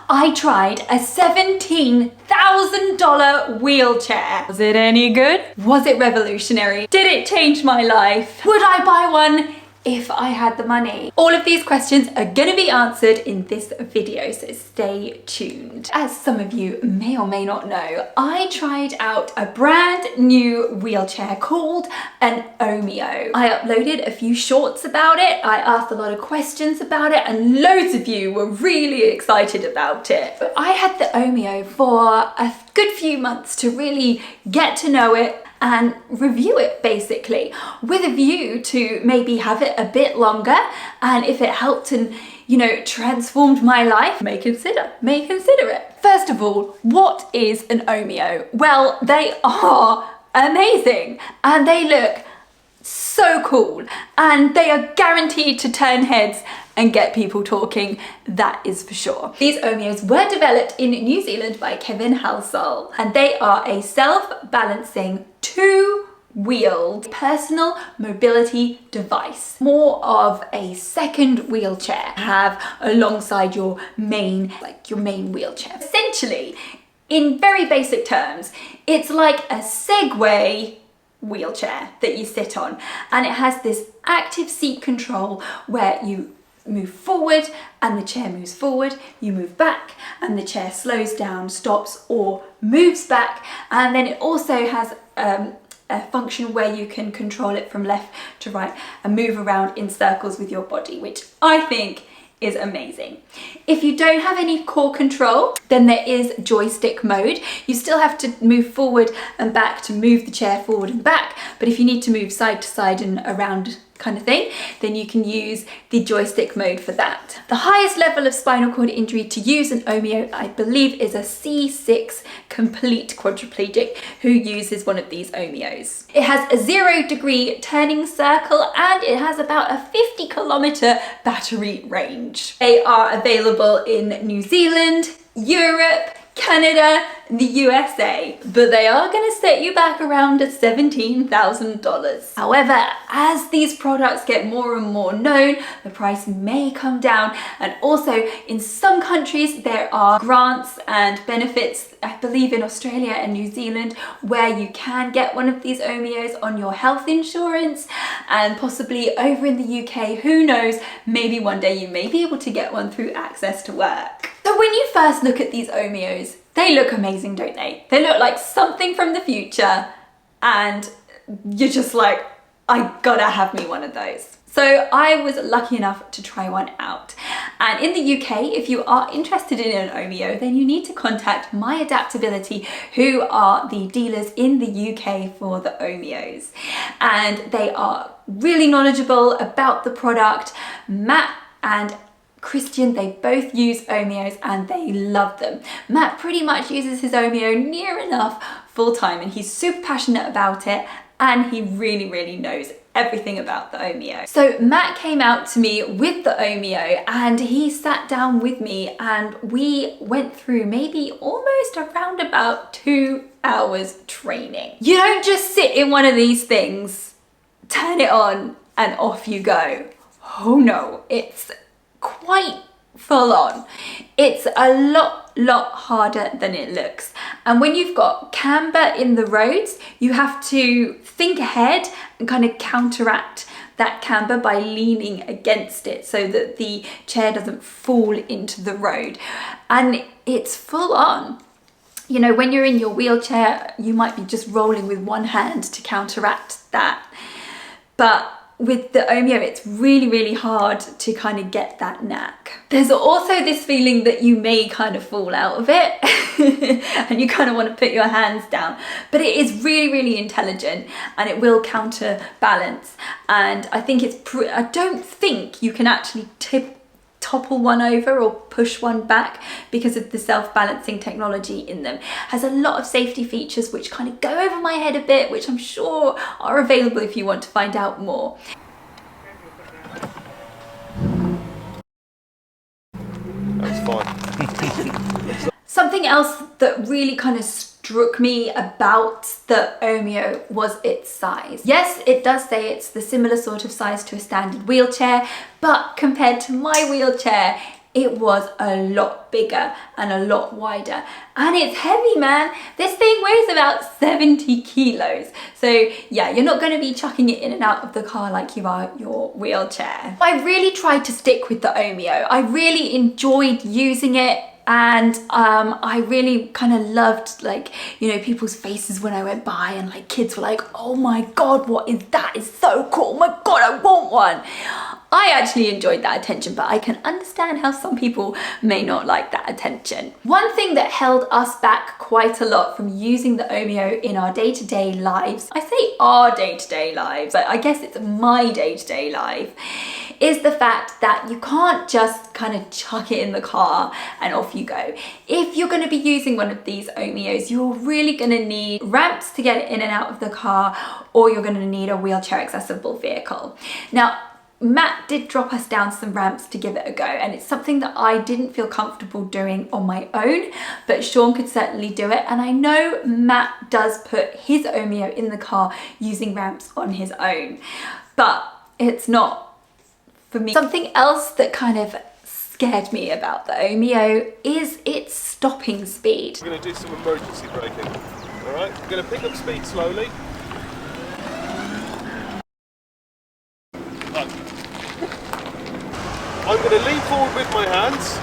I tried a $17,000 wheelchair. Was it any good? Was it revolutionary? Did it change my life? Would I buy one if I had the money? All of these questions are going to be answered in this video, so stay tuned. As some of you may or may not know, I tried out a brand new wheelchair called an Omeo. I uploaded a few shorts about it, I asked a lot of questions about it, and loads of you were really excited about it. But I had the Omeo for a good few months to really get to know it and review it, basically, with a view to maybe have it a bit longer, and if it helped and, you know, transformed my life, may consider it. First of all, what is an Omeo? Well, they are amazing and they look so cool, and they are guaranteed to turn heads and get people talking, that is for sure. These Omeos were developed in New Zealand by Kevin Halsall, and they are a self-balancing two-wheeled personal mobility device. More of a second wheelchair have alongside your main wheelchair. Essentially, in very basic terms, it's like a Segway wheelchair that you sit on, and it has this active seat control where you move forward and the chair moves forward, you move back and the chair slows down, stops, or moves back. And then it also has a function where you can control it from left to right and move around in circles with your body, which I think is amazing. If you don't have any core control, then there is joystick mode. You still have to move forward and back to move the chair forward and back, but if you need to move side to side and around kind of thing, then you can use the joystick mode for that. The highest level of spinal cord injury to use an Omeo, I believe, is a C6 complete quadriplegic who uses one of these Omeos. It has a 0-degree turning circle and it has about a 50-kilometer battery range. They are available in New Zealand, Europe, Canada, the USA, but they are going to set you back around at $17,000. However, as these products get more and more known, the price may come down, and also in some countries there are grants and benefits, I believe in Australia and New Zealand, where you can get one of these Omeos on your health insurance, and possibly over in the UK, who knows, maybe one day you may be able to get one through Access to Work. So when you first look at these Omeos, they look amazing, don't they? They look like something from the future, and you're just like, I gotta have me one of those. So I was lucky enough to try one out. And in the UK, if you are interested in an Omeo, then you need to contact My Adaptability, who are the dealers in the UK for the Omeos. And they are really knowledgeable about the product. Matt and Christian, they both use Omeos and they love them. Matt pretty much uses his Omeo near enough full time, and he's super passionate about it, and he really knows everything about the Omeo. So Matt came out to me with the Omeo and he sat down with me and we went through maybe almost around about 2 hours training. You don't just sit in one of these things, turn it on and off you go. Oh no, it's quite full on. It's a lot harder than it looks. And when you've got camber in the roads, you have to think ahead and kind of counteract that camber by leaning against it so that the chair doesn't fall into the road. And it's full on. You know, when you're in your wheelchair, you might be just rolling with one hand to counteract that. But with the Omeo, it's really hard to kind of get that knack. There's also this feeling that you may kind of fall out of it and you kind of want to put your hands down, but it is really intelligent and it will counterbalance. And I think I don't think you can actually topple one over or push one back because of the self-balancing technology in them. It has a lot of safety features which kind of go over my head a bit, which I'm sure are available if you want to find out more. That's fine. Something else that really kind of struck me about the Omeo was its size. Yes, it does say it's the similar sort of size to a standard wheelchair, but compared to my wheelchair, it was a lot bigger and a lot wider. And it's heavy, man. This thing weighs about 70 kilos. So yeah, you're not going to be chucking it in and out of the car like you are your wheelchair. I really tried to stick with the Omeo. I really enjoyed using it. And I really kind of loved, like, you know, people's faces when I went by, and like kids were like, oh my God, what is that? It's so cool. Oh my God, I want one. I actually enjoyed that attention, but I can understand how some people may not like that attention. One thing that held us back quite a lot from using the Omeo in our day-to-day lives, I say our day-to-day lives, but I guess it's my day-to-day life, is the fact that you can't just kind of chuck it in the car and off you go. If you're going to be using one of these Omeos, you're really going to need ramps to get it in and out of the car, or you're going to need a wheelchair accessible vehicle. Now, Matt did drop us down some ramps to give it a go, and it's something that I didn't feel comfortable doing on my own, but Sean could certainly do it. And I know Matt does put his Omeo in the car using ramps on his own, but it's not for me. Something else that kind of scared me about the Omeo is its stopping speed. We're going to do some emergency braking. All right, we're going to pick up speed slowly. I'm going to lean forward with my hands,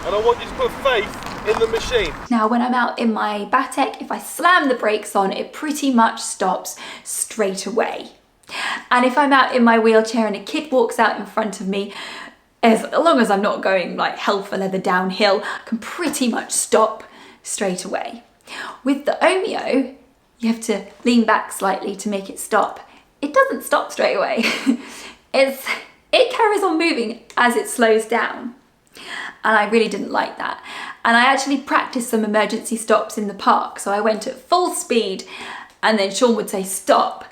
and I want you to put faith in the machine. Now, when I'm out in my Batek, if I slam the brakes on, it pretty much stops straight away. And if I'm out in my wheelchair and a kid walks out in front of me, as long as I'm not going like hell for leather downhill, I can pretty much stop straight away. With the Omeo, you have to lean back slightly to make it stop. It doesn't stop straight away. It carries on moving as it slows down. And I really didn't like that. And I actually practiced some emergency stops in the park. So I went at full speed, and then Sean would say stop.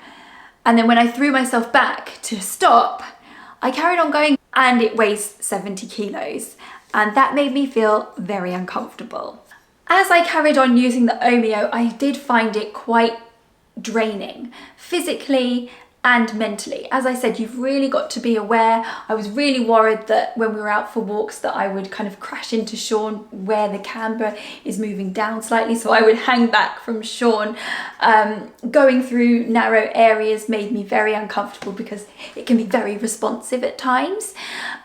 And then when I threw myself back to stop, I carried on going, and it weighs 70 kilos. And that made me feel very uncomfortable. As I carried on using the Omeo, I did find it quite draining, physically and mentally. As I said, you've really got to be aware. I was really worried that when we were out for walks that I would kind of crash into Sean where the camber is moving down slightly, so I would hang back from Sean. Going through narrow areas made me very uncomfortable because it can be very responsive at times,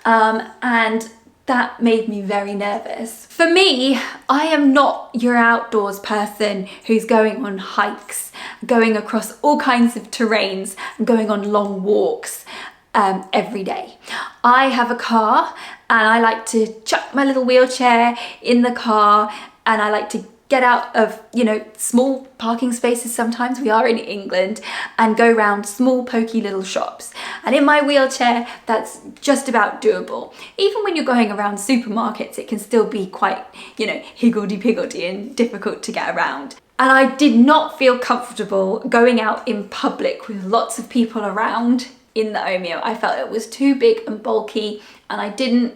and that made me very nervous. For me, I am not your outdoors person who's going on hikes, going across all kinds of terrains, and going on long walks every day. I have a car, and I like to chuck my little wheelchair in the car, and I like to get out of, you know, small parking spaces. Sometimes we are in England, and go around small pokey little shops. And in my wheelchair, that's just about doable. Even when you're going around supermarkets, it can still be quite, you know, higgledy-piggledy and difficult to get around. And I did not feel comfortable going out in public with lots of people around in the Omeo. I felt it was too big and bulky, and I didn't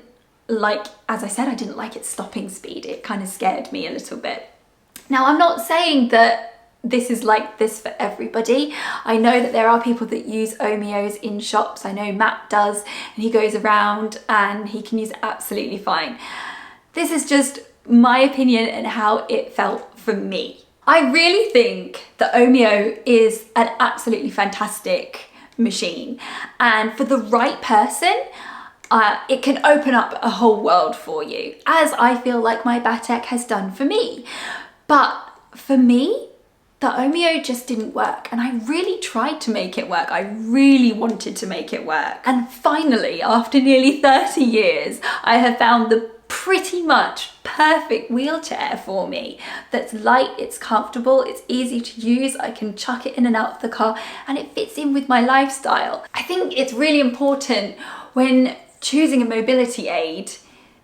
like, as I said, I didn't like its stopping speed. It kind of scared me a little bit. Now, I'm not saying that this is like this for everybody. I know that there are people that use Omeos in shops. I know Matt does, and he goes around and he can use it absolutely fine. This is just my opinion and how it felt for me. I really think the Omeo is an absolutely fantastic machine, and for the right person, it can open up a whole world for you, as I feel like my Batek has done for me. But for me, the Omeo just didn't work, and I really tried to make it work. I really wanted to make it work. And finally, after nearly 30 years, I have found the pretty much perfect wheelchair for me. That's light, it's comfortable, it's easy to use, I can chuck it in and out of the car, and it fits in with my lifestyle. I think it's really important when choosing a mobility aid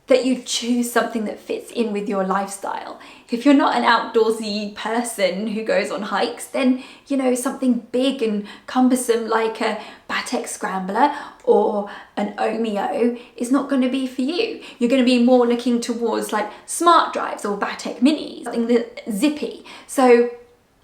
that you choose something that fits in with your lifestyle. If you're not an outdoorsy person who goes on hikes, then, you know, something big and cumbersome like a Batek Scrambler or an Omeo is not going to be for you. You're going to be more looking towards like smart drives or Batek Minis, something that's zippy. So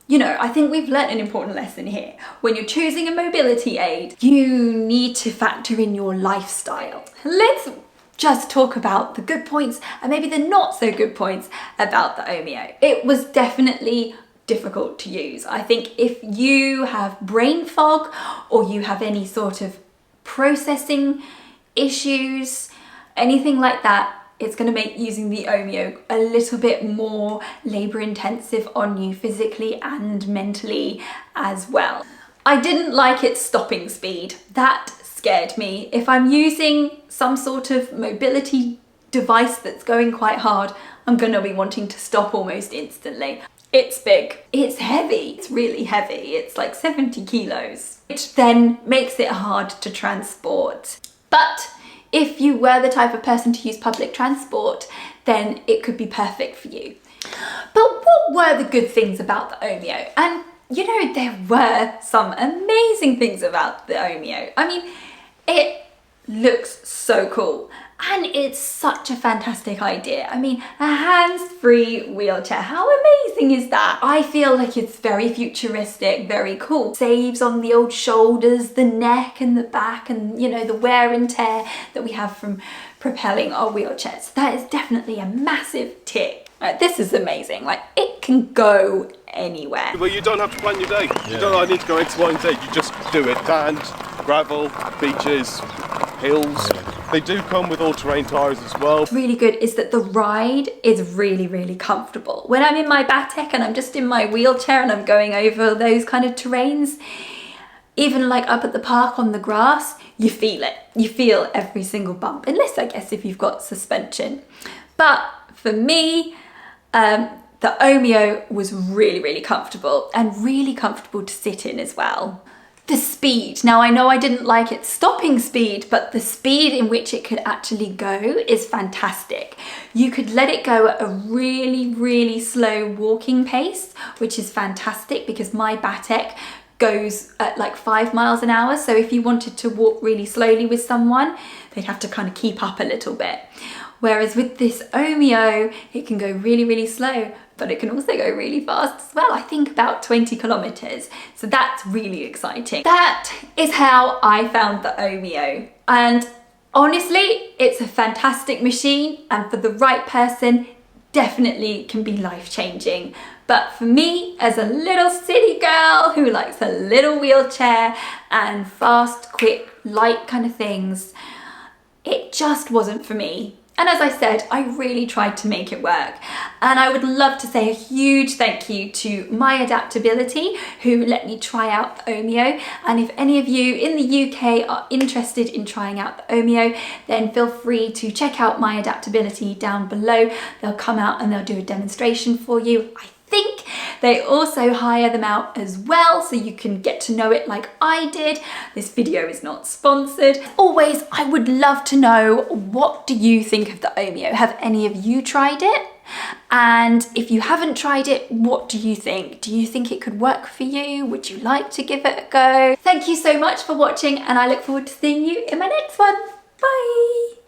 You know, I think we've learnt an important lesson here. When you're choosing a mobility aid, you need to factor in your lifestyle. Let's just talk about the good points and maybe the not so good points about the Omeo. It was definitely difficult to use. I think if you have brain fog or you have any sort of processing issues, anything like that, it's going to make using the Omeo a little bit more labour intensive on you physically and mentally as well. I didn't like its stopping speed. That scared me. If I'm using some sort of mobility device that's going quite hard, I'm going to be wanting to stop almost instantly. It's big, it's heavy, it's really heavy, it's like 70 kilos, which then makes it hard to transport. But if you were the type of person to use public transport, then it could be perfect for you. But what were the good things about the Omeo? And you know, there were some amazing things about the Omeo. I mean, it looks so cool. And it's such a fantastic idea. I mean, a hands-free wheelchair, how amazing is that? I feel like it's very futuristic, very cool. Saves on the old shoulders, the neck and the back, and you know, the wear and tear that we have from propelling our wheelchairs. That is definitely a massive tick. This is amazing, like it can go anywhere. Well, you don't have to plan your day. You don't, I need to go X, Y, and Z. You just do it. Sand, gravel, beaches, hills. They do come with all-terrain tyres as well. What's really good is that the ride is really, really comfortable. When I'm in my Batek and I'm just in my wheelchair and I'm going over those kind of terrains, even like up at the park on the grass, you feel it. You feel every single bump, unless I guess if you've got suspension. But for me, the Omeo was really, really comfortable and really comfortable to sit in as well. The speed. Now I know I didn't like its stopping speed, but the speed in which it could actually go is fantastic. You could let it go at a really, really slow walking pace, which is fantastic because my Batek goes at like 5 miles an hour. So if you wanted to walk really slowly with someone, they'd have to kind of keep up a little bit. Whereas with this Omeo, it can go really, really slow, but it can also go really fast as well. I think about 20 kilometers. So that's really exciting. That is how I found the Omeo. And honestly, it's a fantastic machine, and for the right person, definitely can be life-changing. But for me, as a little city girl who likes a little wheelchair and fast, quick, light kind of things, it just wasn't for me. And as I said, I really tried to make it work. And I would love to say a huge thank you to My Adaptability, who let me try out the Omeo. And if any of you in the UK are interested in trying out the Omeo, then feel free to check out My Adaptability down below. They'll come out and they'll do a demonstration for you. I think they also hire them out as well, so you can get to know it like I did. This video is not sponsored. Always, I would love to know, what do you think of the Omeo? Have any of you tried it? And if you haven't tried it, what do you think? Do you think it could work for you? Would you like to give it a go? Thank you so much for watching, and I look forward to seeing you in my next one. Bye!